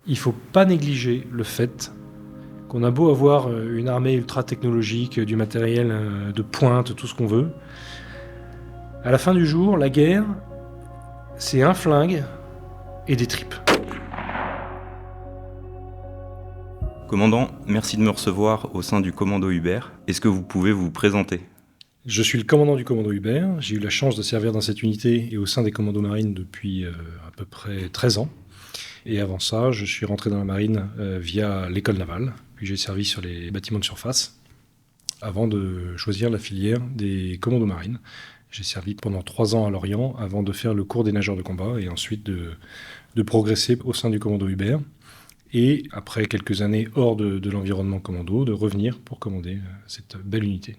Il ne faut pas négliger le fait qu'on a beau avoir une armée ultra technologique, du matériel de pointe, tout ce qu'on veut. À la fin du jour, la guerre, c'est un flingue et des tripes. Commandant, merci de me recevoir au sein du commando Hubert. Est-ce que vous pouvez vous présenter ? Je suis le commandant du commando Hubert. J'ai eu la chance de servir dans cette unité et au sein des commandos marines depuis à peu près 13 ans. Et avant ça, je suis rentré dans la marine via l'école navale. Puis j'ai servi sur les bâtiments de surface avant de choisir la filière des commandos marines. J'ai servi pendant 3 ans à Lorient avant de faire le cours des nageurs de combat et ensuite de progresser au sein du commando Hubert. Et après quelques années hors de l'environnement commando, de revenir pour commander cette belle unité.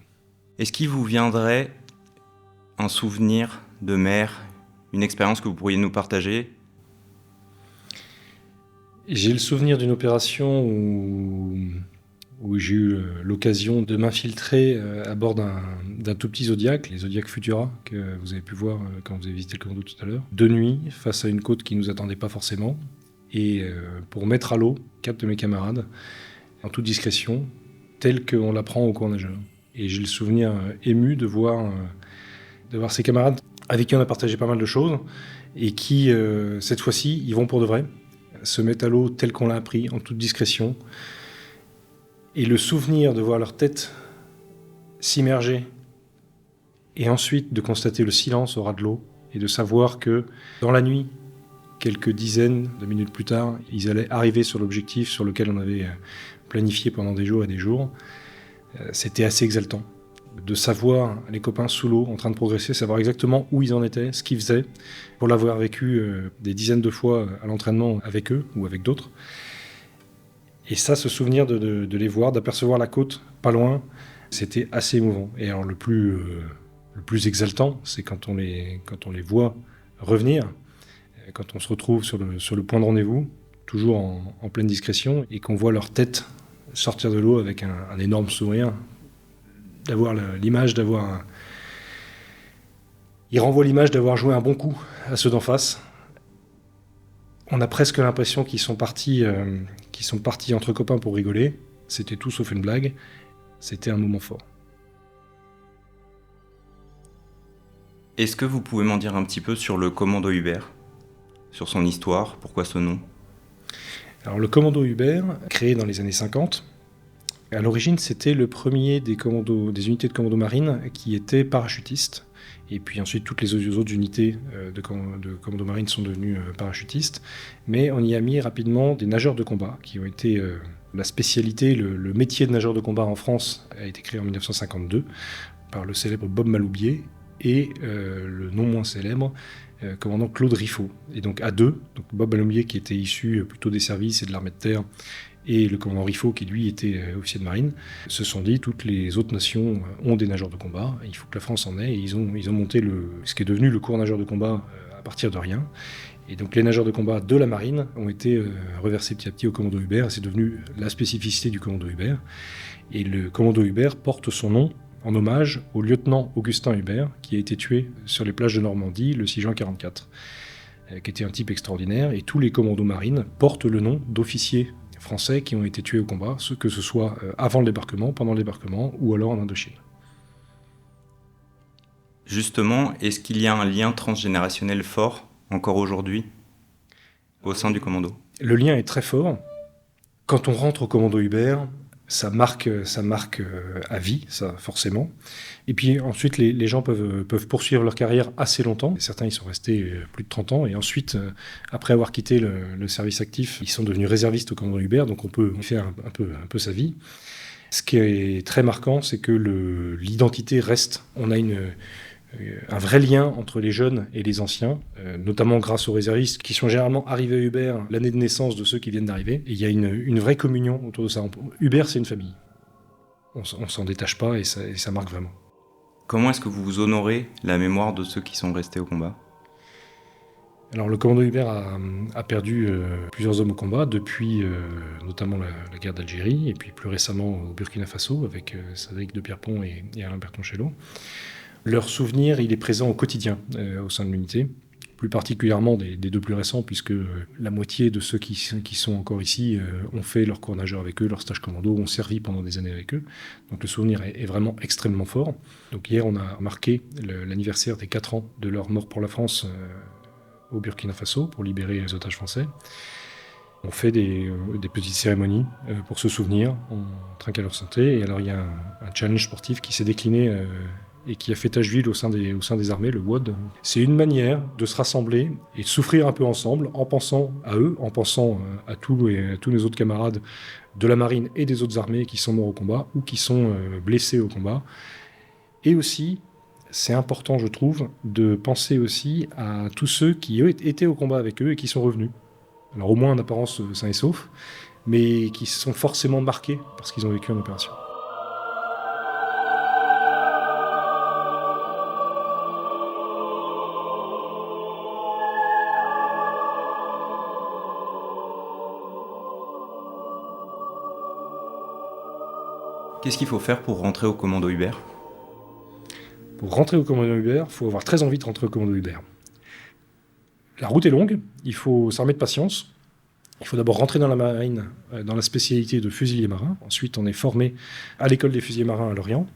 Est-ce qu'il vous viendrait un souvenir de mer, une expérience que vous pourriez nous partager ? J'ai le souvenir d'une opération où j'ai eu l'occasion de m'infiltrer à bord d'un tout petit Zodiac, les Zodiac Futura, que vous avez pu voir quand vous avez visité le commando tout à l'heure, de nuit, face à une côte qui ne nous attendait pas forcément, et pour mettre à l'eau 4 de mes camarades, en toute discrétion, tel qu'on l'apprend au cours nageur. Et j'ai le souvenir ému de voir ces camarades avec qui on a partagé pas mal de choses, et qui, cette fois-ci, ils vont pour de vrai, se mettent à l'eau tel qu'on l'a appris, en toute discrétion. Et le souvenir de voir leur tête s'immerger et ensuite de constater le silence au ras de l'eau et de savoir que dans la nuit, quelques dizaines de minutes plus tard, ils allaient arriver sur l'objectif sur lequel on avait planifié pendant des jours et des jours, c'était assez exaltant. De savoir les copains sous l'eau en train de progresser, savoir exactement où ils en étaient, ce qu'ils faisaient, pour l'avoir vécu des dizaines de fois à l'entraînement avec eux ou avec d'autres. Et ça, ce souvenir de les voir, d'apercevoir la côte pas loin, c'était assez émouvant. Et alors le plus exaltant, c'est quand on les voit revenir, quand on se retrouve sur le point de rendez-vous, toujours en pleine discrétion, et qu'on voit leur tête sortir de l'eau avec un énorme sourire, d'avoir l'image d'avoir... Il renvoie l'image d'avoir joué un bon coup à ceux d'en face. On a presque l'impression qu'ils sont partis entre copains pour rigoler. C'était tout sauf une blague. C'était un moment fort. Est-ce que vous pouvez m'en dire un petit peu sur le commando Hubert ? Sur son histoire, pourquoi ce nom ? Alors le commando Hubert, créé dans les années 50, à l'origine c'était le premier des unités de commando marine qui étaient parachutistes. Et puis ensuite, toutes les autres unités de commando marine sont devenues parachutistes. Mais on y a mis rapidement des nageurs de combat, qui ont été la spécialité, le métier de nageur de combat en France a été créé en 1952 par le célèbre Bob Maloubier et le non moins célèbre commandant Claude Riffaut. Et donc à deux, donc Bob Maloubier qui était issu plutôt des services et de l'armée de terre, et le commandant Riffaut, qui lui était officier de marine, se sont dit toutes les autres nations ont des nageurs de combat, il faut que la France en ait, et ils ont monté ce qui est devenu le cours nageur de combat à partir de rien. Et donc les nageurs de combat de la marine ont été reversés petit à petit au commando Hubert, et c'est devenu la spécificité du commando Hubert. Et le commando Hubert porte son nom en hommage au lieutenant Augustin Hubert, qui a été tué sur les plages de Normandie le 6 juin 1944, qui était un type extraordinaire, et tous les commandos marines portent le nom d'officiers français qui ont été tués au combat, que ce soit avant le débarquement, pendant le débarquement ou alors en Indochine. Justement, est-ce qu'il y a un lien transgénérationnel fort, encore aujourd'hui, au sein du commando ? Le lien est très fort. Quand on rentre au commando Hubert, ça marque à vie, ça forcément. Et puis ensuite, les gens peuvent poursuivre leur carrière assez longtemps. Certains, ils sont restés plus de 30 ans. Et ensuite, après avoir quitté le service actif, ils sont devenus réservistes au commando Hubert. Donc on peut faire un peu sa vie. Ce qui est très marquant, c'est que l'identité reste. On a un vrai lien entre les jeunes et les anciens, notamment grâce aux réservistes qui sont généralement arrivés à Hubert l'année de naissance de ceux qui viennent d'arriver. Et il y a une vraie communion autour de ça. Hubert, c'est une famille. On s'en détache pas et ça marque vraiment. Comment est-ce que vous honorez la mémoire de ceux qui sont restés au combat ? Alors le commando Hubert a perdu plusieurs hommes au combat depuis notamment la guerre d'Algérie et puis plus récemment au Burkina Faso avec Cédric de Pierrepont et Alain Bertoncello. Leur souvenir, il est présent au quotidien au sein de l'unité, plus particulièrement des deux plus récents, puisque la moitié de ceux qui sont encore ici ont fait leur cours nageur avec eux, leur stage commando, ont servi pendant des années avec eux. Donc le souvenir est vraiment extrêmement fort. Donc hier, on a marqué l'anniversaire des 4 ans de leur mort pour la France au Burkina Faso, pour libérer les otages français. On fait des petites cérémonies pour se souvenir, on trinque à leur santé. Et alors il y a un challenge sportif qui s'est décliné et qui a fait tache d'huile au sein des armées, le WOD. C'est une manière de se rassembler et de souffrir un peu ensemble en pensant à eux, en pensant à tous les autres camarades de la marine et des autres armées qui sont morts au combat ou qui sont blessés au combat. Et aussi, c'est important, je trouve, de penser aussi à tous ceux qui étaient au combat avec eux et qui sont revenus. Alors au moins en apparence sains et saufs, mais qui sont forcément marqués parce qu'ils ont vécu en opération. Qu'est-ce qu'il faut faire pour rentrer au commando Hubert ? Pour rentrer au commando Hubert, il faut avoir très envie de rentrer au commando Hubert. La route est longue, il faut s'armer de patience. Il faut d'abord rentrer dans la marine, dans la spécialité de fusilier marin. Ensuite, on est formé à l'école des fusiliers marins à Lorient.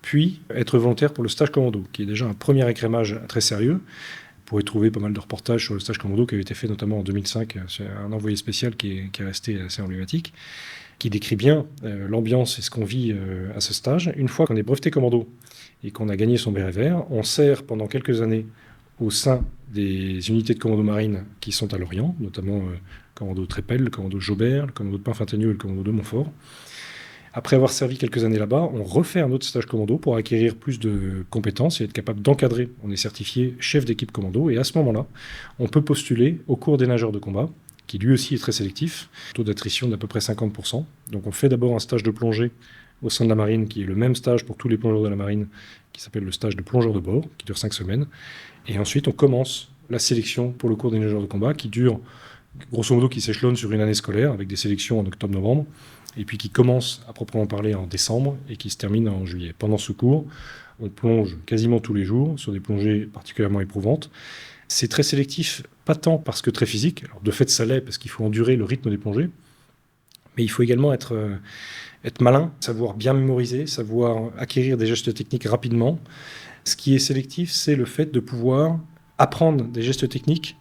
Puis, être volontaire pour le stage commando, qui est déjà un premier écrémage très sérieux. Vous pourrez trouver pas mal de reportages sur le stage commando qui avait été fait notamment en 2005. C'est un envoyé spécial qui est resté assez emblématique, qui décrit bien l'ambiance et ce qu'on vit à ce stage. Une fois qu'on est breveté commando et qu'on a gagné son béret vert, on sert pendant quelques années au sein des unités de commando marine qui sont à Lorient, notamment le commando Trépel, le commando Jaubert, le commando de Pinfintegno et le commando de Montfort. Après avoir servi quelques années là-bas, on refait un autre stage commando pour acquérir plus de compétences et être capable d'encadrer. On est certifié chef d'équipe commando et à ce moment-là, on peut postuler au cours des nageurs de combat, qui lui aussi est très sélectif, taux d'attrition d'à peu près 50%. Donc on fait d'abord un stage de plongée au sein de la marine, qui est le même stage pour tous les plongeurs de la marine, qui s'appelle le stage de plongeur de bord, qui dure 5 semaines. Et ensuite, on commence la sélection pour le cours des nageurs de combat, qui dure, grosso modo, qui s'échelonne sur une année scolaire, avec des sélections en octobre-novembre, et puis qui commence à proprement parler en décembre, et qui se termine en juillet. Pendant ce cours, on plonge quasiment tous les jours, sur des plongées particulièrement éprouvantes. C'est très sélectif, pas tant parce que très physique, alors de fait ça l'est, parce qu'il faut endurer le rythme des plongées, mais il faut également être malin, savoir bien mémoriser, savoir acquérir des gestes techniques rapidement. Ce qui est sélectif, c'est le fait de pouvoir apprendre des gestes techniques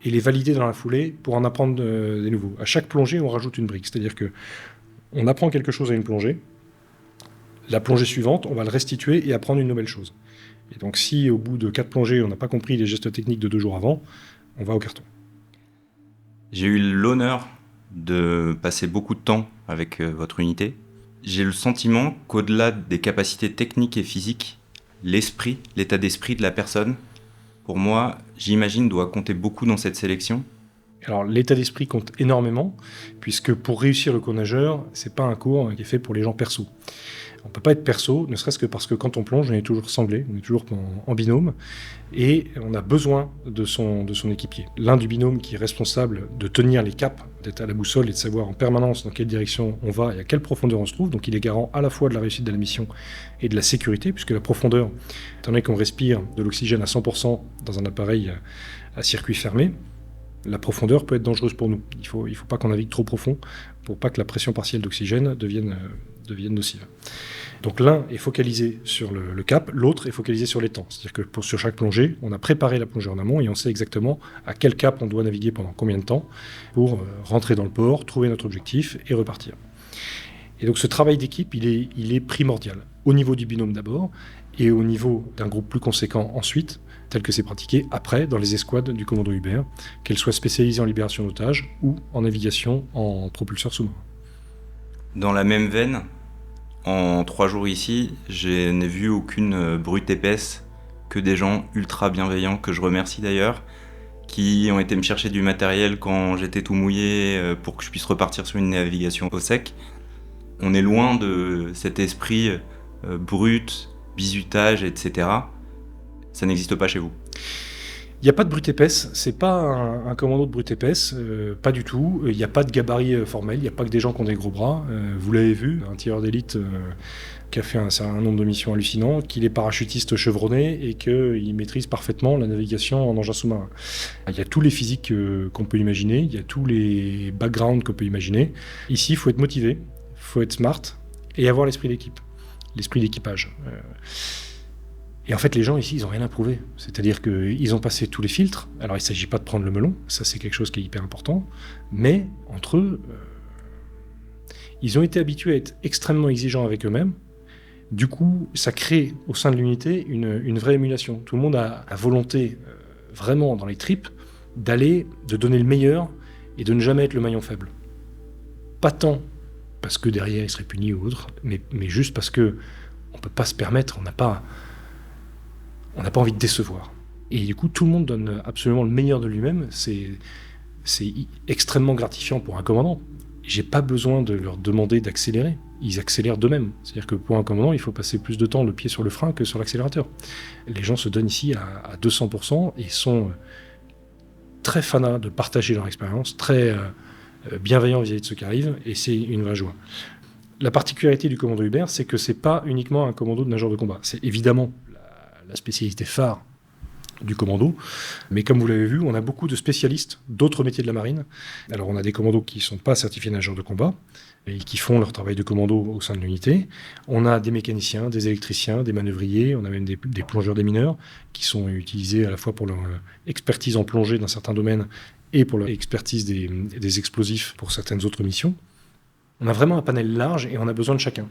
et les valider dans la foulée pour en apprendre des nouveaux. À chaque plongée, on rajoute une brique, c'est-à-dire qu'on apprend quelque chose à une plongée, la plongée suivante, on va le restituer et apprendre une nouvelle chose. Et donc si au bout de 4 plongées, on n'a pas compris les gestes techniques de 2 jours avant, on va au carton. J'ai eu l'honneur de passer beaucoup de temps avec votre unité. J'ai le sentiment qu'au-delà des capacités techniques et physiques, l'esprit, l'état d'esprit de la personne, pour moi, j'imagine, doit compter beaucoup dans cette sélection. Alors l'état d'esprit compte énormément, puisque pour réussir le cours nageur, c'est pas un cours qui est fait pour les gens perso. On ne peut pas être perso, ne serait-ce que parce que quand on plonge, on est toujours sanglé, on est toujours en binôme, et on a besoin de son équipier. L'un du binôme qui est responsable de tenir les caps, d'être à la boussole et de savoir en permanence dans quelle direction on va et à quelle profondeur on se trouve, donc il est garant à la fois de la réussite de la mission et de la sécurité, puisque la profondeur, étant donné qu'on respire de l'oxygène à 100% dans un appareil à circuit fermé, la profondeur peut être dangereuse pour nous. Il faut pas qu'on navigue trop profond pour pas que la pression partielle d'oxygène devienne nocive. Donc l'un est focalisé sur le cap, l'autre est focalisé sur les temps. C'est-à-dire que sur chaque plongée, on a préparé la plongée en amont et on sait exactement à quel cap on doit naviguer pendant combien de temps pour rentrer dans le port, trouver notre objectif et repartir. Et donc ce travail d'équipe, il est primordial, au niveau du binôme d'abord et au niveau d'un groupe plus conséquent ensuite, tel que c'est pratiqué après dans les escouades du commando Hubert, qu'elles soient spécialisées en libération d'otages ou en navigation en propulseur sous-marin. Dans la même veine, en 3 jours ici, je n'ai vu aucune brute épaisse, que des gens ultra bienveillants, que je remercie d'ailleurs, qui ont été me chercher du matériel quand j'étais tout mouillé pour que je puisse repartir sur une navigation au sec. On est loin de cet esprit brut, bizutage, etc. Ça n'existe pas chez vous. Il n'y a pas de brute épaisse, c'est pas un commando de brute épaisse, pas du tout. Il n'y a pas de gabarit formel, il n'y a pas que des gens qui ont des gros bras. Vous l'avez vu, un tireur d'élite qui a fait un certain nombre de missions hallucinants, qu'il est parachutiste chevronné et qu'il maîtrise parfaitement la navigation en engin sous-marin. Il y a tous les physiques qu'on peut imaginer, il y a tous les backgrounds qu'on peut imaginer. Ici, il faut être motivé, il faut être smart et avoir l'esprit d'équipe, l'esprit d'équipage. Et en fait, les gens ici, ils n'ont rien à prouver. C'est-à-dire qu'ils ont passé tous les filtres. Alors, il ne s'agit pas de prendre le melon, ça c'est quelque chose qui est hyper important, mais entre eux, ils ont été habitués à être extrêmement exigeants avec eux-mêmes. Du coup, ça crée au sein de l'unité une vraie émulation. Tout le monde a la volonté, vraiment dans les tripes, de donner le meilleur et de ne jamais être le maillon faible. Pas tant parce que derrière il serait puni ou autre, mais juste parce que on peut pas se permettre, on n'a pas envie de décevoir. Et du coup, tout le monde donne absolument le meilleur de lui-même. C'est extrêmement gratifiant pour un commandant. J'ai pas besoin de leur demander d'accélérer. Ils accélèrent d'eux-mêmes. C'est-à-dire que pour un commandant, il faut passer plus de temps le pied sur le frein que sur l'accélérateur. Les gens se donnent ici à 200% et sont très fanas de partager leur expérience, très bienveillants vis-à-vis de ceux qui arrivent, et c'est une vraie joie. La particularité du commando Hubert, c'est que c'est pas uniquement un commando de nageurs de combat. C'est évidemment la spécialité phare du commando, mais comme vous l'avez vu, on a beaucoup de spécialistes d'autres métiers de la marine. Alors on a des commandos qui ne sont pas certifiés nageurs de combat et qui font leur travail de commando au sein de l'unité. On a des mécaniciens, des électriciens, des manœuvriers, on a même des plongeurs démineurs qui sont utilisés à la fois pour leur expertise en plongée dans certains domaines et pour leur expertise des explosifs pour certaines autres missions. On a vraiment un panel large et on a besoin de chacun.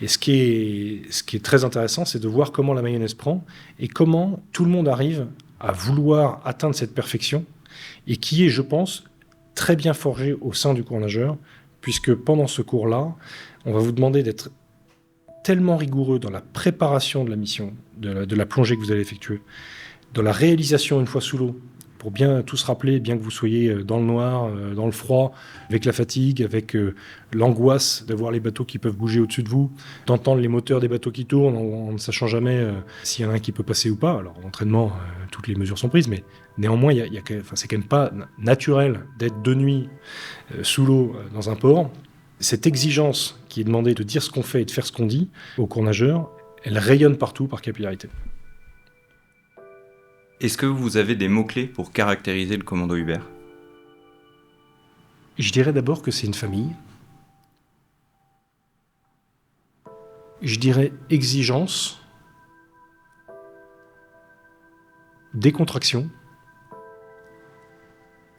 Et ce qui est très intéressant, c'est de voir comment la mayonnaise prend et comment tout le monde arrive à vouloir atteindre cette perfection et qui est, je pense, très bien forgé au sein du cours nageur, puisque pendant ce cours-là, on va vous demander d'être tellement rigoureux dans la préparation de la mission, de la plongée que vous allez effectuer, dans la réalisation une fois sous l'eau, pour bien tout se rappeler, bien que vous soyez dans le noir, dans le froid, avec la fatigue, avec l'angoisse d'avoir les bateaux qui peuvent bouger au-dessus de vous, d'entendre les moteurs des bateaux qui tournent en ne sachant jamais s'il y en a un qui peut passer ou pas. Alors, en entraînement, toutes les mesures sont prises, mais néanmoins, c'est quand même pas naturel d'être de nuit sous l'eau dans un port. Cette exigence qui est demandée de dire ce qu'on fait et de faire ce qu'on dit au cours nageur, elle rayonne partout par capillarité. Est-ce que vous avez des mots-clés pour caractériser le commando Hubert ? Je dirais d'abord que c'est une famille. Je dirais exigence, décontraction.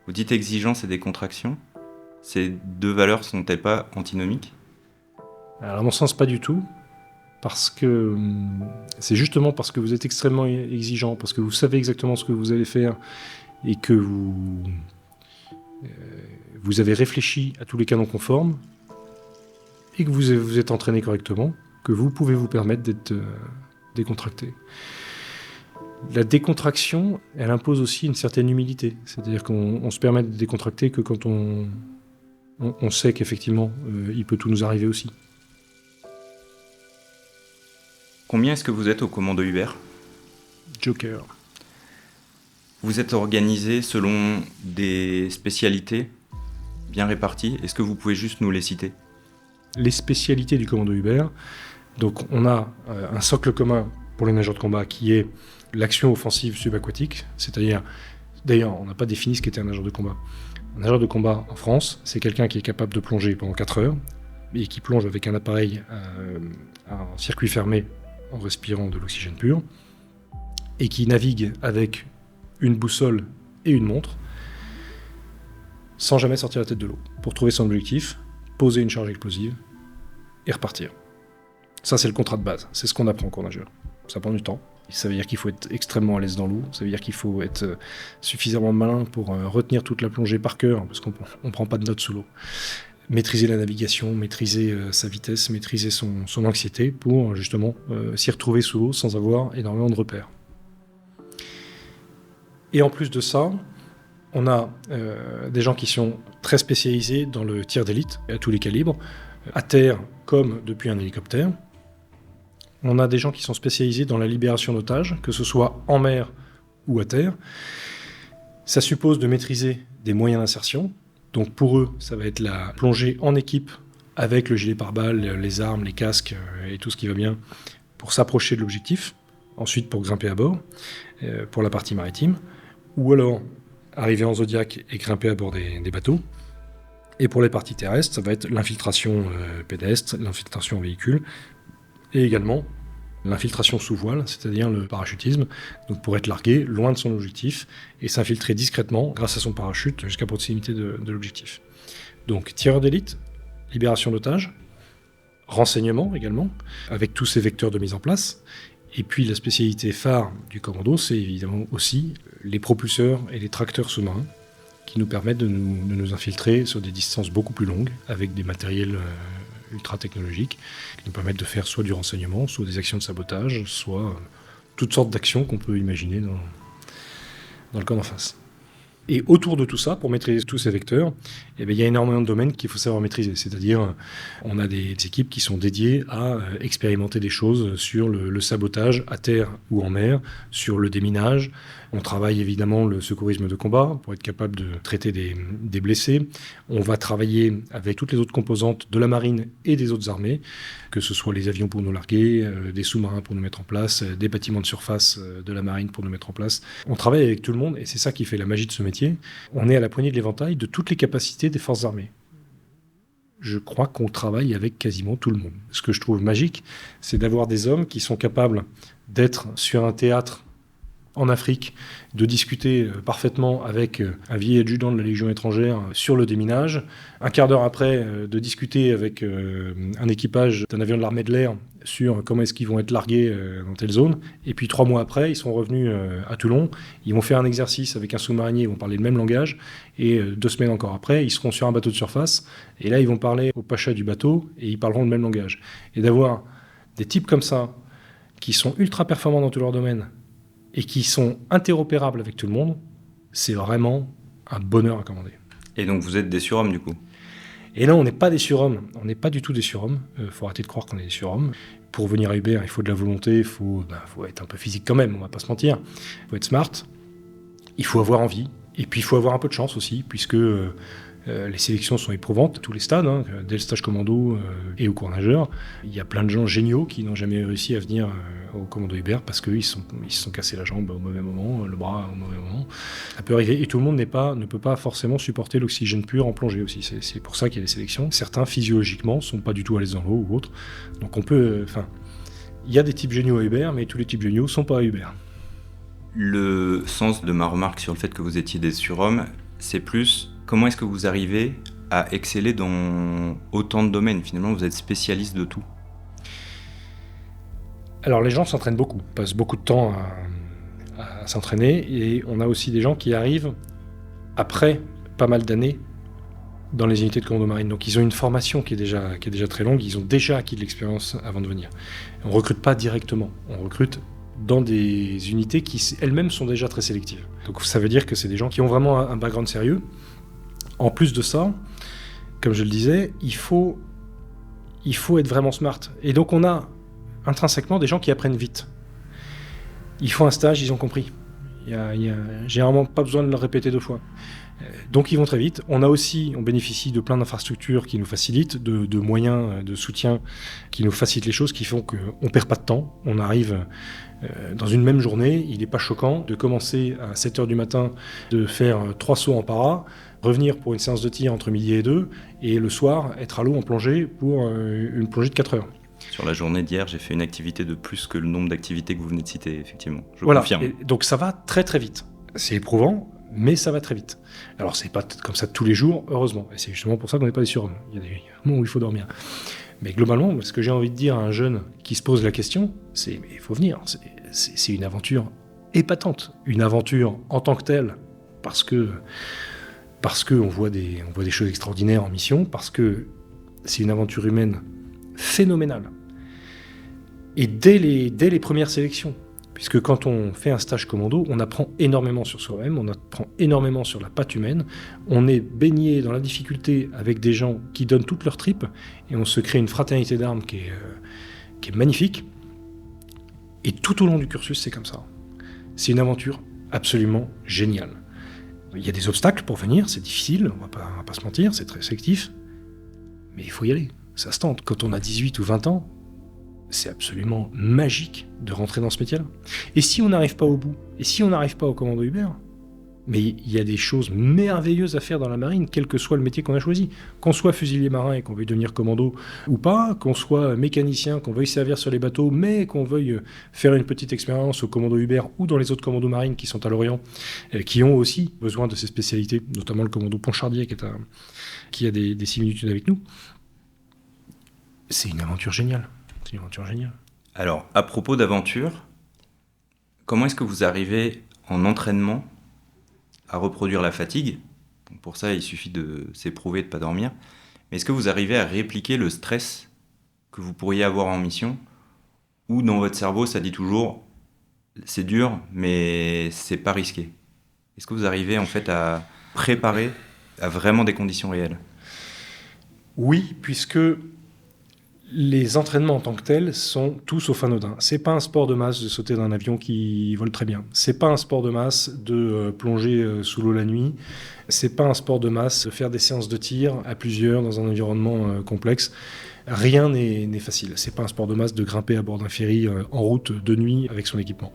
Vous dites exigence et décontraction ? Ces deux valeurs sont-elles pas antinomiques ? Alors, à mon sens, pas du tout. Parce que c'est justement parce que vous êtes extrêmement exigeant, parce que vous savez exactement ce que vous allez faire et que vous avez réfléchi à tous les canons conformes et que vous êtes entraîné correctement, que vous pouvez vous permettre d'être décontracté. La décontraction, elle impose aussi une certaine humilité. C'est-à-dire qu'on se permet de décontracter que quand on sait qu'effectivement, il peut tout nous arriver aussi. Combien est-ce que vous êtes au commando Hubert ? Joker. Vous êtes organisé selon des spécialités bien réparties. Est-ce que vous pouvez juste nous les citer ? Les spécialités du commando Hubert. Donc on a un socle commun pour les nageurs de combat qui est l'action offensive subaquatique. C'est-à-dire, d'ailleurs, on n'a pas défini ce qu'était un nageur de combat. Un nageur de combat en France, c'est quelqu'un qui est capable de plonger pendant 4 heures et qui plonge avec un appareil en circuit fermé en respirant de l'oxygène pur, et qui navigue avec une boussole et une montre, sans jamais sortir la tête de l'eau, pour trouver son objectif, poser une charge explosive, et repartir. Ça, c'est le contrat de base, c'est ce qu'on apprend en cours nageur. Ça prend du temps, ça veut dire qu'il faut être extrêmement à l'aise dans l'eau, ça veut dire qu'il faut être suffisamment malin pour retenir toute la plongée par cœur, parce qu'on ne prend pas de notes sous l'eau. Maîtriser la navigation, maîtriser sa vitesse, maîtriser son anxiété pour justement s'y retrouver sous l'eau sans avoir énormément de repères. Et en plus de ça, on a des gens qui sont très spécialisés dans le tir d'élite, à tous les calibres, à terre comme depuis un hélicoptère. On a des gens qui sont spécialisés dans la libération d'otages, que ce soit en mer ou à terre. Ça suppose de maîtriser des moyens d'insertion. Donc pour eux, ça va être la plongée en équipe avec le gilet pare-balles, les armes, les casques et tout ce qui va bien pour s'approcher de l'objectif. Ensuite, pour grimper à bord, pour la partie maritime. Ou alors, arriver en Zodiac et grimper à bord des bateaux. Et pour les parties terrestres, ça va être l'infiltration pédestre, l'infiltration véhicule, et également l'infiltration sous voile, c'est-à-dire le parachutisme, donc pour être largué loin de son objectif et s'infiltrer discrètement grâce à son parachute jusqu'à proximité de l'objectif. Donc tireur d'élite, libération d'otages, renseignement également, avec tous ces vecteurs de mise en place. Et puis la spécialité phare du commando, c'est évidemment aussi les propulseurs et les tracteurs sous-marins qui nous permettent de nous infiltrer sur des distances beaucoup plus longues avec des matériels ultra technologiques qui nous permettent de faire soit du renseignement, soit des actions de sabotage, soit toutes sortes d'actions qu'on peut imaginer dans le camp d'en face. Et autour de tout ça, pour maîtriser tous ces vecteurs, il y a énormément de domaines qu'il faut savoir maîtriser. C'est-à-dire, on a des équipes qui sont dédiées à expérimenter des choses sur le sabotage à terre ou en mer, sur le déminage. On travaille évidemment le secourisme de combat pour être capable de traiter des blessés. On va travailler avec toutes les autres composantes de la marine et des autres armées, que ce soit les avions pour nous larguer, des sous-marins pour nous mettre en place, des bâtiments de surface de la marine pour nous mettre en place. On travaille avec tout le monde et c'est ça qui fait la magie de ce métier. On est à la poignée de l'éventail de toutes les capacités des forces armées. Je crois qu'on travaille avec quasiment tout le monde. Ce que je trouve magique, c'est d'avoir des hommes qui sont capables d'être sur un théâtre en Afrique, de discuter parfaitement avec un vieil adjudant de la Légion étrangère sur le déminage. Un quart d'heure après, de discuter avec un équipage d'un avion de l'armée de l'air sur comment est-ce qu'ils vont être largués dans telle zone. Et puis 3 mois après, ils sont revenus à Toulon. Ils vont faire un exercice avec un sous-marinier, ils vont parler le même langage. Et 2 semaines encore après, ils seront sur un bateau de surface. Et là, ils vont parler au pacha du bateau et ils parleront le même langage. Et d'avoir des types comme ça, qui sont ultra performants dans tout leur domaine, et qui sont interopérables avec tout le monde, c'est vraiment un bonheur à commander. Et donc vous êtes des surhommes du coup? Et non, on n'est pas des surhommes, on n'est pas du tout des surhommes. Faut arrêter de croire qu'on est des surhommes. Pour venir à Uber, il faut de la volonté, il faut être un peu physique quand même, on va pas se mentir. Il faut être smart, il faut avoir envie, et puis il faut avoir un peu de chance aussi, puisque les sélections sont éprouvantes à tous les stades, dès le stage commando et au cours nageur. Il y a plein de gens géniaux qui n'ont jamais réussi à venir au commando Uber parce qu'ils se sont cassés la jambe au mauvais moment, le bras au mauvais moment. Ça peut arriver et tout le monde ne peut pas forcément supporter l'oxygène pur en plongée aussi. C'est pour ça qu'il y a des sélections. Certains physiologiquement sont pas du tout à l'aise dans l'eau ou autre. Donc on peut, il y a des types géniaux à Uber, mais tous les types géniaux sont pas à Uber. Le sens de ma remarque sur le fait que vous étiez des surhommes, c'est plus comment est-ce que vous arrivez à exceller dans autant de domaines? Finalement, vous êtes spécialiste de tout. Alors les gens s'entraînent beaucoup, passent beaucoup de temps à s'entraîner, et on a aussi des gens qui arrivent après pas mal d'années dans les unités de commando marine. Donc ils ont une formation qui est déjà très longue, ils ont déjà acquis de l'expérience avant de venir. On ne recrute pas directement, on recrute dans des unités qui elles-mêmes sont déjà très sélectives. Donc ça veut dire que c'est des gens qui ont vraiment un background sérieux. En plus de ça, comme je le disais, il faut être vraiment smart. Et donc on a intrinsèquement des gens qui apprennent vite. Ils font un stage, ils ont compris. Il y a généralement pas besoin de le répéter 2 fois. Donc ils vont très vite. On bénéficie de plein d'infrastructures qui nous facilitent, de moyens de soutien qui nous facilitent les choses, qui font qu'on ne perd pas de temps. On arrive dans une même journée, il n'est pas choquant de commencer à 7h du matin, de faire 3 sauts en para, revenir pour une séance de tir entre midi et 2, et le soir être à l'eau en plongée pour une plongée de 4 heures. Sur la journée d'hier, j'ai fait une activité de plus que le nombre d'activités que vous venez de citer, effectivement. Je confirme. Et donc ça va très très vite. C'est éprouvant, mais ça va très vite. Alors c'est pas comme ça tous les jours, heureusement. Et c'est justement pour ça qu'on n'est pas des surhommes. Il y a des moments où il faut dormir. Mais globalement, ce que j'ai envie de dire à un jeune qui se pose la question, c'est mais il faut venir. C'est une aventure épatante. Une aventure en tant que telle, parce que on voit des choses extraordinaires en mission, parce que c'est une aventure humaine phénoménale. Et dès les premières sélections, puisque quand on fait un stage commando, on apprend énormément sur soi-même, on apprend énormément sur la patte humaine, on est baigné dans la difficulté avec des gens qui donnent toutes leurs tripes, et on se crée une fraternité d'armes qui est magnifique. Et tout au long du cursus, c'est comme ça. C'est une aventure absolument génial. Il y a des obstacles pour venir, c'est difficile, on va pas se mentir, c'est très sélectif, mais il faut y aller, ça se tente. Quand on a 18 ou 20 ans, c'est absolument magique de rentrer dans ce métier-là. Et si on n'arrive pas au bout, et si on n'arrive pas au commando Hubert, mais il y a des choses merveilleuses à faire dans la marine, quel que soit le métier qu'on a choisi. Qu'on soit fusilier marin et qu'on veuille devenir commando ou pas, qu'on soit mécanicien, qu'on veuille servir sur les bateaux, mais qu'on veuille faire une petite expérience au commando Hubert ou dans les autres commandos marines qui sont à l'Orient, qui ont aussi besoin de ces spécialités, notamment le commando Pontchardier qui a des similitudes avec nous. C'est une aventure géniale. C'est une aventure géniale. Alors, à propos d'aventure, comment est-ce que vous arrivez en entraînement à reproduire la fatigue? Donc pour ça, il suffit de s'éprouver, de ne pas dormir. Mais est-ce que vous arrivez à répliquer le stress que vous pourriez avoir en mission, ou dans votre cerveau, ça dit toujours c'est dur, mais c'est pas risqué? Est-ce que vous arrivez en fait à préparer à vraiment des conditions réelles? Oui, puisque les entraînements en tant que tels sont tout sauf anodins. C'est pas un sport de masse de sauter d'un avion qui vole très bien. C'est pas un sport de masse de plonger sous l'eau la nuit. C'est pas un sport de masse de faire des séances de tir à plusieurs dans un environnement complexe. Rien n'est facile. C'est pas un sport de masse de grimper à bord d'un ferry en route de nuit avec son équipement.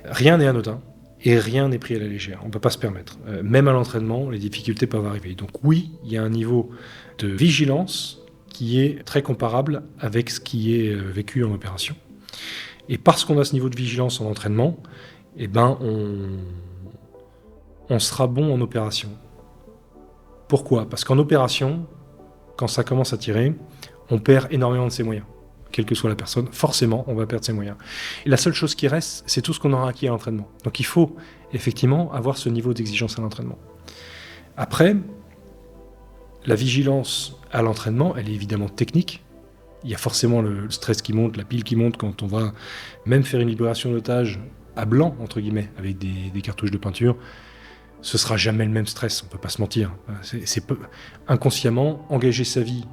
Rien n'est anodin et rien n'est pris à la légère. On ne peut pas se permettre. Même à l'entraînement, les difficultés peuvent arriver. Donc oui, il y a un niveau de vigilance qui est très comparable avec ce qui est vécu en opération. Et parce qu'on a ce niveau de vigilance en entraînement, eh ben on sera bon en opération. Pourquoi ? Parce qu'en opération, quand ça commence à tirer, on perd énormément de ses moyens. Quelle que soit la personne, forcément, on va perdre ses moyens. Et la seule chose qui reste, c'est tout ce qu'on aura acquis à l'entraînement. Donc il faut effectivement avoir ce niveau d'exigence à l'entraînement. Après, la vigilance à l'entraînement, elle est évidemment technique. Il y a forcément le stress qui monte, la pile qui monte quand on va même faire une libération d'otage à blanc, entre guillemets, avec des cartouches de peinture. Ce sera jamais le même stress, on ne peut pas se mentir. Inconsciemment, engager sa vie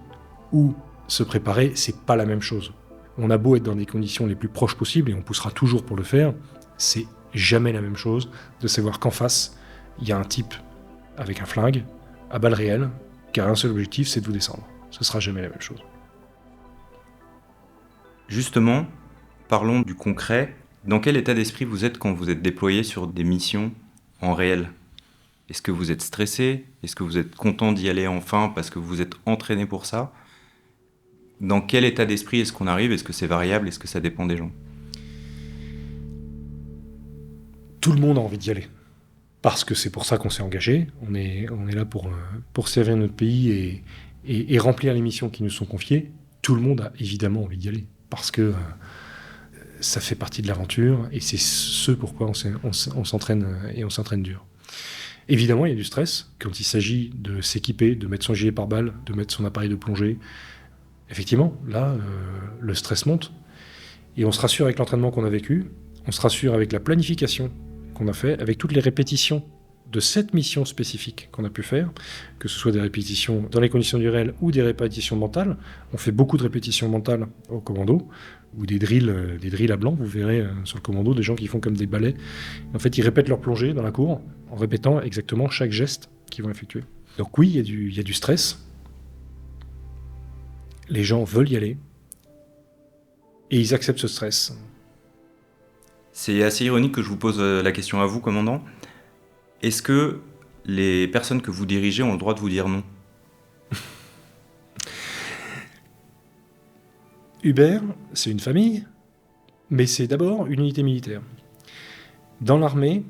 ou se préparer, c'est pas la même chose. On a beau être dans des conditions les plus proches possibles, et on poussera toujours pour le faire, c'est jamais la même chose de savoir qu'en face, il y a un type avec un flingue, à balles réelles, qui a un seul objectif, c'est de vous descendre. Ce sera jamais la même chose. Justement, parlons du concret. Dans quel état d'esprit vous êtes quand vous êtes déployé sur des missions en réel ? Est-ce que vous êtes stressé ? Est-ce que vous êtes content d'y aller enfin parce que vous êtes entraîné pour ça ? Dans quel état d'esprit est-ce qu'on arrive ? Est-ce que c'est variable ? Est-ce que ça dépend des gens ? Tout le monde a envie d'y aller. Parce que c'est pour ça qu'on s'est engagé. On est là pour servir notre pays et remplir les missions qui nous sont confiées. Tout le monde a évidemment envie d'y aller. Parce que ça fait partie de l'aventure et c'est ce pourquoi on s'entraîne et on s'entraîne dur. Évidemment, il y a du stress quand il s'agit de s'équiper, de mettre son gilet pare-balles, de mettre son appareil de plongée. Effectivement, là, le stress monte. Et on se rassure avec l'entraînement qu'on a vécu, on se rassure avec la planification qu'on a fait, avec toutes les répétitions de cette mission spécifique qu'on a pu faire, que ce soit des répétitions dans les conditions du réel ou des répétitions mentales. On fait beaucoup de répétitions mentales au commando, ou des drills à blanc. Vous verrez sur le commando des gens qui font comme des ballets. En fait, ils répètent leur plongée dans la cour, en répétant exactement chaque geste qu'ils vont effectuer. Donc oui, il y a du stress. Les gens veulent y aller, et ils acceptent ce stress. C'est assez ironique que je vous pose la question à vous, commandant. Est-ce que les personnes que vous dirigez ont le droit de vous dire non ? Hubert, c'est une famille, mais c'est d'abord une unité militaire. Dans l'armée,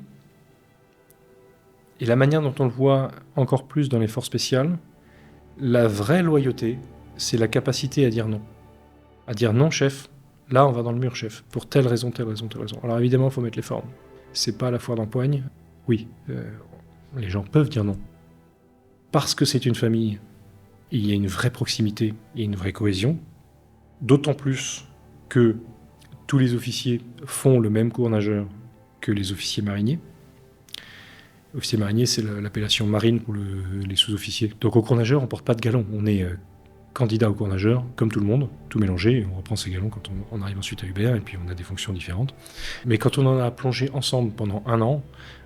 et la manière dont on le voit encore plus dans les forces spéciales, la vraie loyauté, c'est la capacité à dire non. À dire non, chef, là on va dans le mur, chef, pour telle raison, telle raison, telle raison. Alors évidemment, il faut mettre les formes. C'est pas la foire d'empoigne. Oui, les gens peuvent dire non. Parce que c'est une famille, il y a une vraie proximité, il y a une vraie cohésion. D'autant plus que tous les officiers font le même cours nageur que les officiers mariniers. Officier marinier, c'est l'appellation marine pour les sous-officiers. Donc au cours nageur, on ne porte pas de galon. On est candidat au cours nageur, comme tout le monde, tout mélangé. On reprend ses galons quand on arrive ensuite à Hubert, et puis on a des fonctions différentes. Mais quand on en a plongé ensemble pendant 1 an,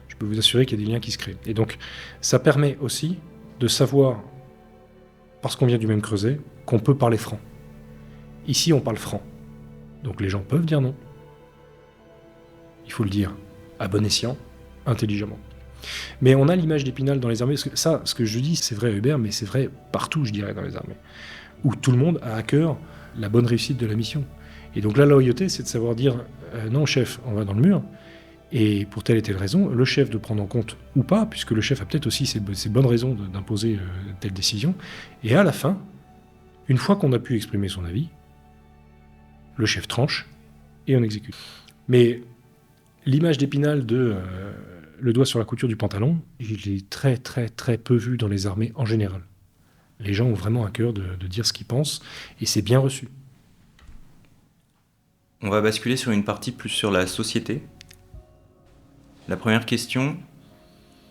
je peux vous assurer qu'il y a des liens qui se créent. Et donc, ça permet aussi de savoir, parce qu'on vient du même creuset, qu'on peut parler franc. Ici, on parle franc. Donc les gens peuvent dire non. Il faut le dire à bon escient, intelligemment. Mais on a l'image d'Épinal dans les armées, parce que ça, ce que je dis, c'est vrai à Hubert, mais c'est vrai partout, je dirais, dans les armées, où tout le monde a à cœur la bonne réussite de la mission. Et donc la loyauté, c'est de savoir dire non, chef, on va dans le mur, et pour telle et telle raison, le chef de prendre en compte ou pas, puisque le chef a peut-être aussi ses bonnes raisons d'imposer telle décision, et à la fin, une fois qu'on a pu exprimer son avis, le chef tranche et on exécute. Mais l'image d'Épinal de le doigt sur la couture du pantalon, il est très très très peu vu dans les armées en général. Les gens ont vraiment à cœur de dire ce qu'ils pensent, et c'est bien reçu. On va basculer sur une partie plus sur la société. La première question,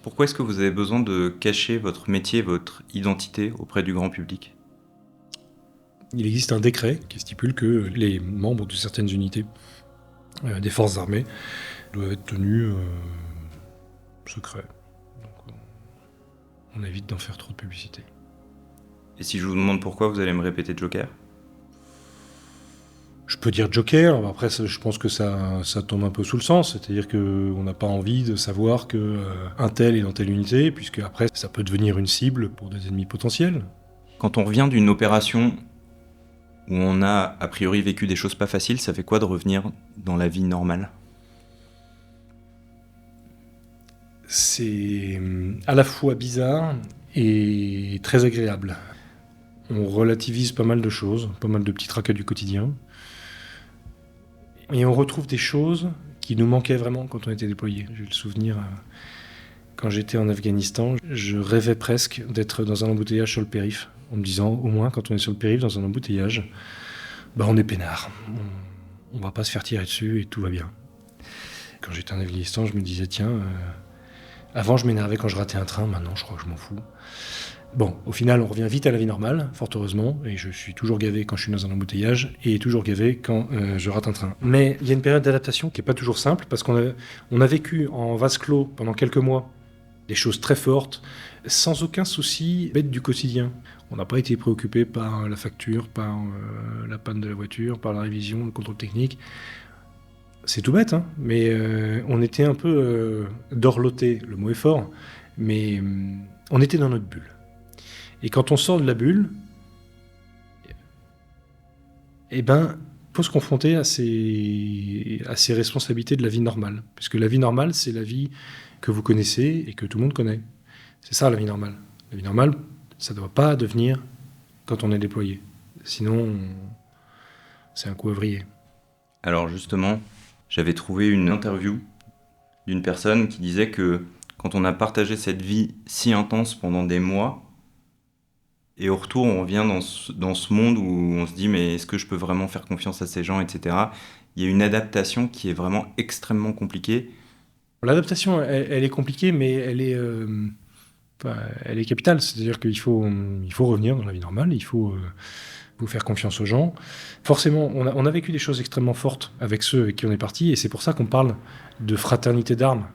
pourquoi est-ce que vous avez besoin de cacher votre métier, votre identité auprès du grand public ? Il existe un décret qui stipule que les membres de certaines unités des forces armées doivent être tenus secrets. Donc, on évite d'en faire trop de publicité. Et si je vous demande pourquoi, vous allez me répéter Joker ? Je peux dire Joker, après je pense que ça tombe un peu sous le sens, c'est-à-dire qu'on n'a pas envie de savoir qu'un tel est dans telle unité, puisque après ça peut devenir une cible pour des ennemis potentiels. Quand on revient d'une opération où on a a priori vécu des choses pas faciles, ça fait quoi de revenir dans la vie normale ? C'est à la fois bizarre et très agréable. On relativise pas mal de choses, pas mal de petits tracas du quotidien. Et on retrouve des choses qui nous manquaient vraiment quand on était déployés. J'ai le souvenir, quand j'étais en Afghanistan, je rêvais presque d'être dans un embouteillage sur le périph', en me disant, au moins, quand on est sur le périph', dans un embouteillage, on est peinard. On va pas se faire tirer dessus et tout va bien. Quand j'étais en Afghanistan, je me disais, tiens, avant je m'énervais quand je ratais un train, maintenant je crois que je m'en fous. Bon, au final, on revient vite à la vie normale, fort heureusement, et je suis toujours gavé quand je suis dans un embouteillage, et toujours gavé quand je rate un train. Mais il y a une période d'adaptation qui n'est pas toujours simple, parce qu'on a vécu en vase clos pendant quelques mois des choses très fortes, sans aucun souci bête du quotidien. On n'a pas été préoccupé par la facture, par la panne de la voiture, par la révision, le contrôle technique. C'est tout bête, hein, mais on était un peu dorloté, le mot est fort, mais on était dans notre bulle. Et quand on sort de la bulle, il faut se confronter à ces responsabilités de la vie normale. Puisque la vie normale, c'est la vie que vous connaissez et que tout le monde connaît. C'est ça la vie normale. La vie normale, ça ne doit pas devenir quand on est déployé. Sinon, c'est un coup à vriller. Alors justement, j'avais trouvé une interview d'une personne qui disait que quand on a partagé cette vie si intense pendant des mois, et au retour, on revient dans ce monde où on se dit « mais est-ce que je peux vraiment faire confiance à ces gens ?» etc. Il y a une adaptation qui est vraiment extrêmement compliquée. L'adaptation, elle est compliquée, mais elle est capitale. C'est-à-dire qu'il faut revenir dans la vie normale, il faut faire confiance aux gens. Forcément, on a vécu des choses extrêmement fortes avec ceux avec qui on est parti, et c'est pour ça qu'on parle de fraternité d'armes.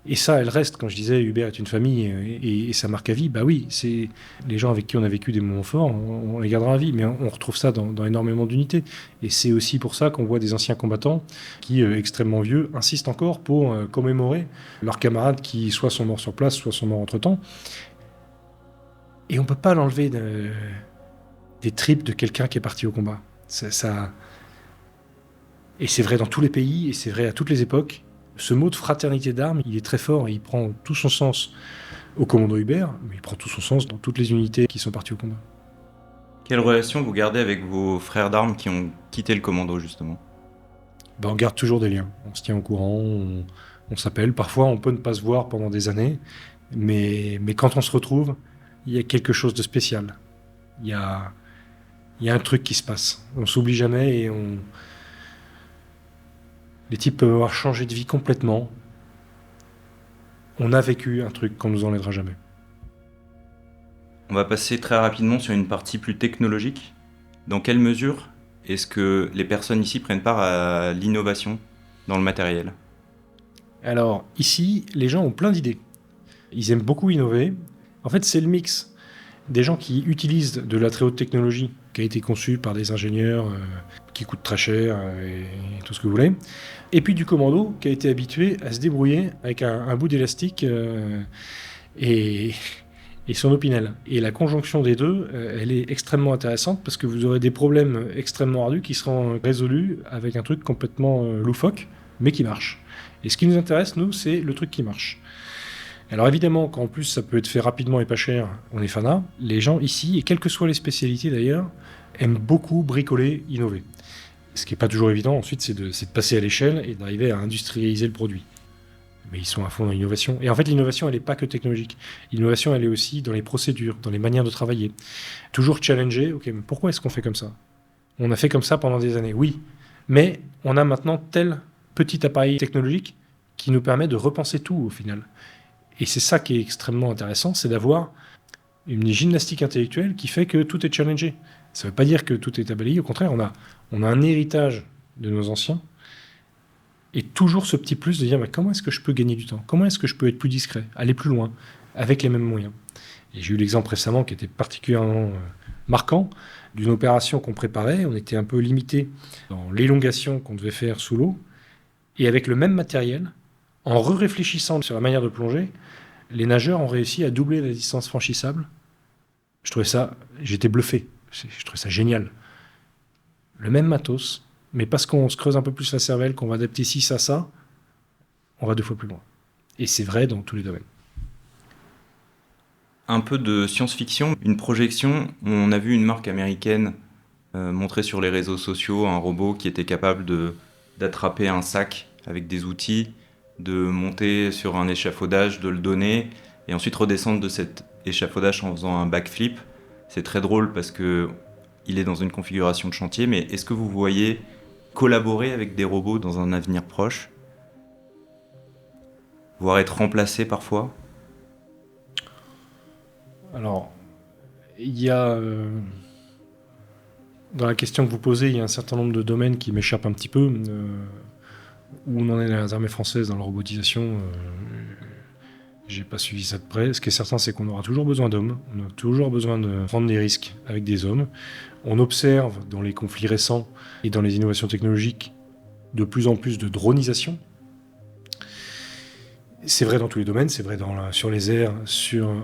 Et ça, elle reste. Quand je disais Hubert est une famille et ça marque à vie, oui, c'est les gens avec qui on a vécu des moments forts, on les gardera à vie, mais on retrouve ça dans énormément d'unités. Et c'est aussi pour ça qu'on voit des anciens combattants qui, extrêmement vieux, insistent encore pour commémorer leurs camarades qui soit sont morts sur place, soit sont morts entre-temps. Et on ne peut pas l'enlever des tripes de quelqu'un qui est parti au combat. Et c'est vrai dans tous les pays, et c'est vrai à toutes les époques. Ce mot de fraternité d'armes, il est très fort et il prend tout son sens au commando Hubert, mais il prend tout son sens dans toutes les unités qui sont parties au combat. Quelle relation vous gardez avec vos frères d'armes qui ont quitté le commando, justement ? On garde toujours des liens. On se tient au courant, on s'appelle. Parfois, on peut ne pas se voir pendant des années, mais quand on se retrouve, il y a quelque chose de spécial. Il y a un truc qui se passe. On s'oublie jamais et les types peuvent avoir changé de vie complètement. On a vécu un truc qu'on nous enlèvera jamais. On va passer très rapidement sur une partie plus technologique. Dans quelle mesure est-ce que les personnes ici prennent part à l'innovation dans le matériel? Alors, ici, les gens ont plein d'idées. Ils aiment beaucoup innover. En fait, c'est le mix des gens qui utilisent de la très haute technologie qui a été conçue par des ingénieurs qui coûtent très cher et tout ce que vous voulez. Et puis du commando qui a été habitué à se débrouiller avec un bout d'élastique et, et son opinel. Et la conjonction des deux, elle est extrêmement intéressante parce que vous aurez des problèmes extrêmement ardus qui seront résolus avec un truc complètement loufoque, mais qui marche. Et ce qui nous intéresse, nous, c'est le truc qui marche. Alors évidemment, quand en plus ça peut être fait rapidement et pas cher, on est fanat. Les gens ici, et quelles que soient les spécialités d'ailleurs, aiment beaucoup bricoler, innover. Ce qui n'est pas toujours évident ensuite, c'est de passer à l'échelle et d'arriver à industrialiser le produit. Mais ils sont à fond dans l'innovation. Et en fait, l'innovation, elle n'est pas que technologique. L'innovation, elle est aussi dans les procédures, dans les manières de travailler. Toujours challenger, ok, mais pourquoi est-ce qu'on fait comme ça? On a fait comme ça pendant des années, oui. Mais on a maintenant tel petit appareil technologique qui nous permet de repenser tout au final. Et c'est ça qui est extrêmement intéressant, c'est d'avoir une gymnastique intellectuelle qui fait que tout est challengé. Ça ne veut pas dire que tout est abalayé, au contraire, on a un héritage de nos anciens, et toujours ce petit plus de dire mais comment est-ce que je peux gagner du temps? Comment est-ce que je peux être plus discret, aller plus loin, avec les mêmes moyens? Et j'ai eu l'exemple récemment qui était particulièrement marquant, d'une opération qu'on préparait, on était un peu limité dans l'élongation qu'on devait faire sous l'eau, et avec le même matériel, en réfléchissant sur la manière de plonger, les nageurs ont réussi à doubler la distance franchissable. J'étais bluffé. Je trouvais ça génial. Le même matos, mais parce qu'on se creuse un peu plus la cervelle, qu'on va adapter ci, ça, on va 2 fois plus loin. Et c'est vrai dans tous les domaines. Un peu de science-fiction, une projection. On a vu une marque américaine montrer sur les réseaux sociaux un robot qui était capable d'attraper un sac avec des outils, de monter sur un échafaudage, de le donner, et ensuite redescendre de cet échafaudage en faisant un backflip. C'est très drôle parce que il est dans une configuration de chantier, mais est-ce que vous voyez collaborer avec des robots dans un avenir proche, voire être remplacé parfois? Alors, il y a... dans la question que vous posez, il y a un certain nombre de domaines qui m'échappent un petit peu. Où on en est dans les armées françaises dans la robotisation, j'ai pas suivi ça de près. Ce qui est certain, c'est qu'on aura toujours besoin d'hommes. On a toujours besoin de prendre des risques avec des hommes. On observe dans les conflits récents et dans les innovations technologiques de plus en plus de dronisation. C'est vrai dans tous les domaines, c'est vrai sur les airs,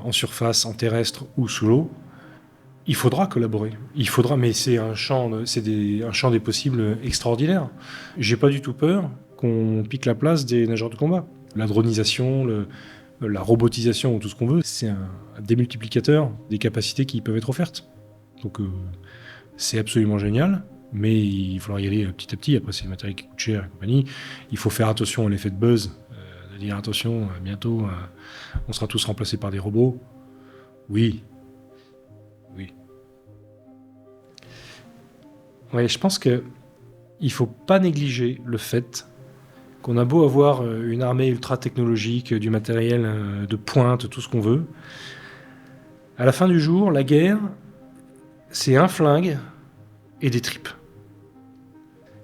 en surface, en terrestre ou sous l'eau. Il faudra collaborer. Mais c'est un champ des possibles extraordinaire. J'ai pas du tout peur qu'on pique la place des nageurs de combat. La dronisation, la robotisation ou tout ce qu'on veut, c'est un démultiplicateur des capacités qui peuvent être offertes. Donc c'est absolument génial, mais il faudra y aller petit à petit. Après, c'est le matériel qui coûte cher et compagnie. Il faut faire attention à l'effet de buzz, de dire attention, bientôt on sera tous remplacés par des robots. Oui. Oui, je pense qu'il ne faut pas négliger le fait qu'on a beau avoir une armée ultra technologique, du matériel de pointe, tout ce qu'on veut. À la fin du jour, la guerre, c'est un flingue et des tripes.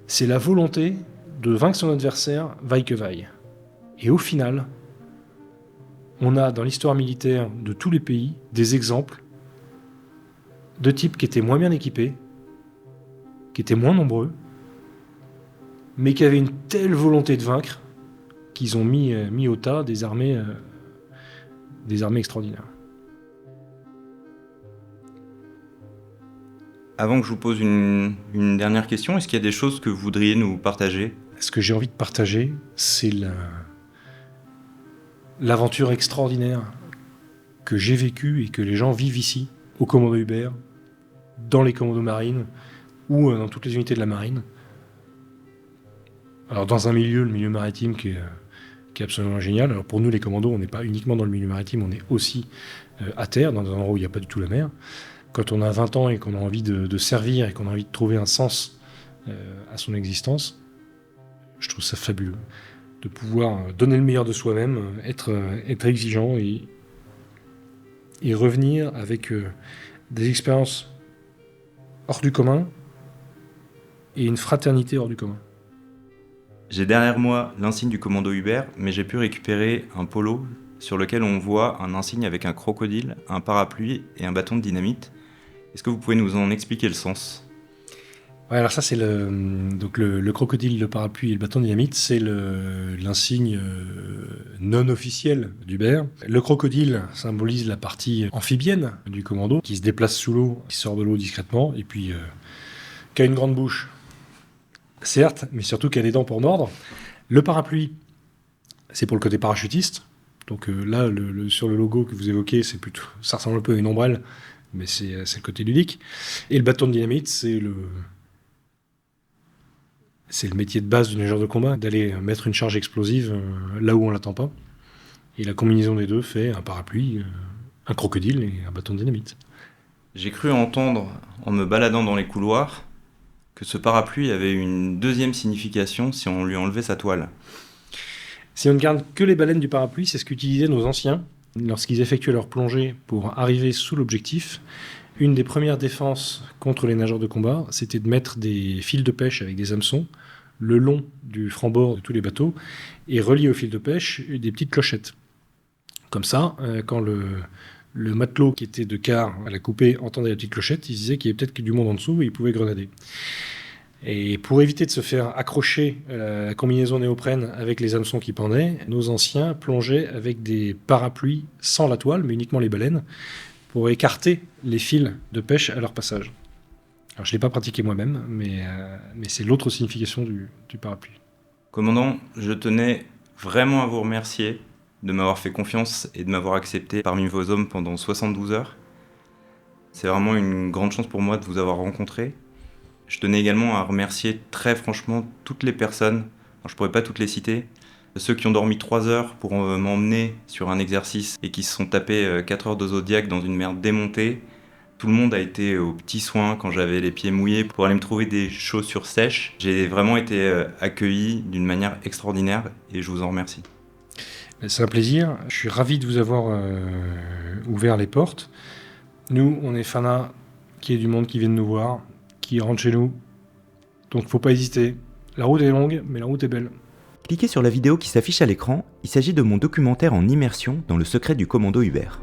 C'est la volonté de vaincre son adversaire, vaille que vaille. Et au final, on a dans l'histoire militaire de tous les pays des exemples de types qui étaient moins bien équipés, qui étaient moins nombreux, mais qui avaient une telle volonté de vaincre qu'ils ont mis au tas des armées extraordinaires. Avant que je vous pose une dernière question, est-ce qu'il y a des choses que vous voudriez nous partager? Ce que j'ai envie de partager, c'est l'aventure extraordinaire que j'ai vécue et que les gens vivent ici, au commando Hubert, dans les commandos marines, ou dans toutes les unités de la marine. Alors dans le milieu maritime qui est absolument génial. Alors pour nous les commandos, on n'est pas uniquement dans le milieu maritime, on est aussi à terre, dans un endroit où il n'y a pas du tout la mer. Quand on a 20 ans et qu'on a envie de servir et qu'on a envie de trouver un sens à son existence, je trouve ça fabuleux. De pouvoir donner le meilleur de soi-même, être exigeant et et revenir avec des expériences hors du commun et une fraternité hors du commun. J'ai derrière moi l'insigne du commando Hubert, mais j'ai pu récupérer un polo sur lequel on voit un insigne avec un crocodile, un parapluie et un bâton de dynamite. Est-ce que vous pouvez nous en expliquer le sens ? Ouais, alors ça c'est le crocodile, le parapluie et le bâton de dynamite, c'est l'insigne non officiel d'Hubert. Le crocodile symbolise la partie amphibienne du commando, qui se déplace sous l'eau, qui sort de l'eau discrètement, et puis qui a une grande bouche, certes, mais surtout qui a des dents pour mordre. Le parapluie, c'est pour le côté parachutiste. Donc là, sur le logo que vous évoquez, ça ressemble un peu à une ombrelle, mais c'est le côté ludique. Et le bâton de dynamite, c'est le métier de base du nageur de combat, d'aller mettre une charge explosive là où on l'attend pas. Et la combinaison des deux fait un parapluie, un crocodile et un bâton de dynamite. J'ai cru entendre, en me baladant dans les couloirs, que ce parapluie avait une deuxième signification si on lui enlevait sa toile. Si on ne garde que les baleines du parapluie, c'est ce qu'utilisaient nos anciens lorsqu'ils effectuaient leur plongée pour arriver sous l'objectif. Une des premières défenses contre les nageurs de combat, c'était de mettre des fils de pêche avec des hameçons le long du franc-bord de tous les bateaux et relier au fil de pêche des petites clochettes. Comme ça, quand le matelot qui était de quart à la coupée entendait la petite clochette, il se disait qu'il y avait peut-être du monde en dessous et il pouvait grenader. Et pour éviter de se faire accrocher la combinaison néoprène avec les hameçons qui pendaient, nos anciens plongeaient avec des parapluies sans la toile, mais uniquement les baleines, pour écarter les fils de pêche à leur passage. Alors je ne l'ai pas pratiqué moi-même, mais c'est l'autre signification du parapluie. Commandant, je tenais vraiment à vous remercier de m'avoir fait confiance et de m'avoir accepté parmi vos hommes pendant 72 heures. C'est vraiment une grande chance pour moi de vous avoir rencontré. Je tenais également à remercier très franchement toutes les personnes, je ne pourrais pas toutes les citer, ceux qui ont dormi 3 heures pour m'emmener sur un exercice et qui se sont tapés 4 heures de Zodiac dans une mer démontée. Tout le monde a été aux petits soins quand j'avais les pieds mouillés pour aller me trouver des chaussures sèches. J'ai vraiment été accueilli d'une manière extraordinaire et je vous en remercie. C'est un plaisir. Je suis ravi de vous avoir ouvert les portes. Nous, on est fanats qu'il y ait du monde qui vienne nous voir, qui rentre chez nous. Donc, faut pas hésiter. La route est longue, mais la route est belle. Cliquez sur la vidéo qui s'affiche à l'écran, il s'agit de mon documentaire en immersion dans le secret du commando Hubert.